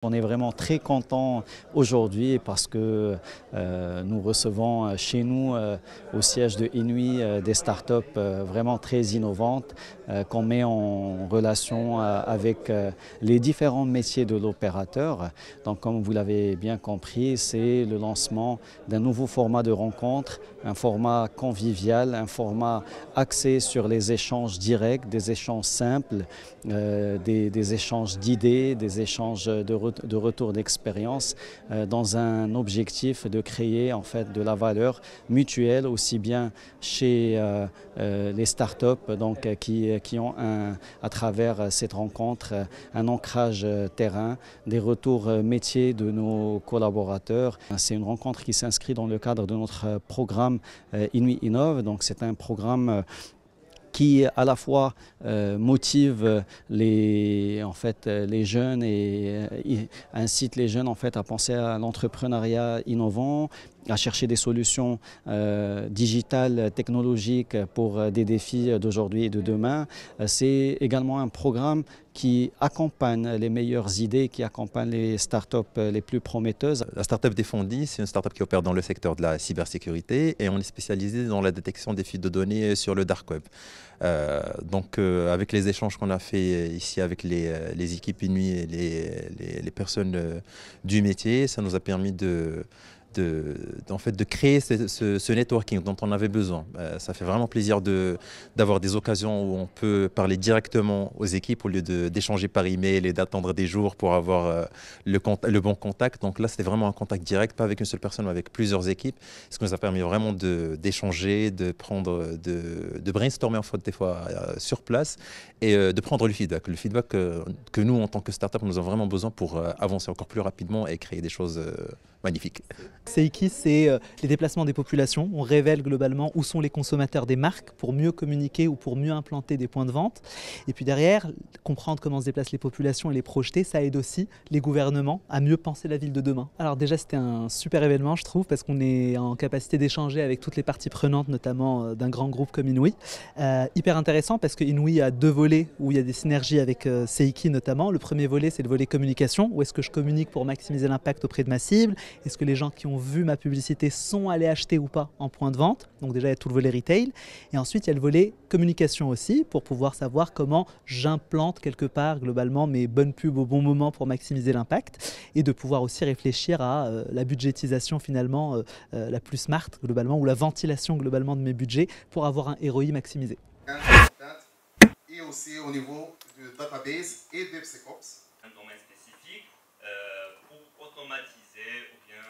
On est vraiment très content aujourd'hui parce que nous recevons chez nous au siège de Inouï des startups vraiment très innovantes qu'on met en relation avec les différents métiers de l'opérateur. Donc comme vous l'avez bien compris, c'est le lancement d'un nouveau format de rencontre, un format convivial, un format axé sur les échanges directs, des échanges simples, des échanges d'idées, des échanges de retour d'expérience dans un objectif de créer en fait de la valeur mutuelle aussi bien chez les startups donc, qui ont à travers cette rencontre un ancrage terrain, des retours métiers de nos collaborateurs. C'est une rencontre qui s'inscrit dans le cadre de notre programme Inouï Innove. Donc c'est un programme qui à la fois motive les jeunes et incite les jeunes en fait, à penser à l'entrepreneuriat innovant, à chercher des solutions digitales, technologiques pour des défis d'aujourd'hui et de demain. C'est également un programme qui accompagne les meilleures idées, qui accompagne les startups les plus prometteuses. La startup Defondi, c'est une startup qui opère dans le secteur de la cybersécurité et on est spécialisé dans la détection des fuites de données sur le dark web. Avec les échanges qu'on a fait ici avec les équipes Inouï et les personnes du métier, ça nous a permis de créer ce networking dont on avait besoin. Ça fait vraiment plaisir d'avoir des occasions où on peut parler directement aux équipes au lieu d'échanger par email et d'attendre des jours pour avoir le bon contact. Donc là, c'était vraiment un contact direct, pas avec une seule personne, mais avec plusieurs équipes, ce qui nous a permis vraiment d'échanger, de brainstormer en fait des fois sur place et de prendre le feedback. Le feedback que nous, en tant que startup, nous avons vraiment besoin pour avancer encore plus rapidement et créer des choses magnifiques. Seiki, c'est les déplacements des populations. On révèle globalement où sont les consommateurs des marques pour mieux communiquer ou pour mieux implanter des points de vente. Et puis derrière, comprendre comment se déplacent les populations et les projeter, ça aide aussi les gouvernements à mieux penser la ville de demain. Alors déjà, c'était un super événement, je trouve, parce qu'on est en capacité d'échanger avec toutes les parties prenantes, notamment d'un grand groupe comme Inouï. Hyper intéressant parce que Inouï a deux volets où il y a des synergies avec Seiki notamment. Le premier volet, c'est le volet communication. Où est-ce que je communique pour maximiser l'impact auprès de ma cible? Est-ce que les gens qui ont vu ma publicité sont allés acheter ou pas en point de vente? Donc déjà, il y a tout le volet retail. Et ensuite, il y a le volet communication aussi, pour pouvoir savoir comment j'implante quelque part, globalement, mes bonnes pubs au bon moment pour maximiser l'impact. Et de pouvoir aussi réfléchir à la budgétisation, finalement, la plus smart, globalement, ou la ventilation, globalement, de mes budgets pour avoir un ROI maximisé. Et aussi au niveau de database et DevSecOps. Un domaine spécifique pour automatiser ou bien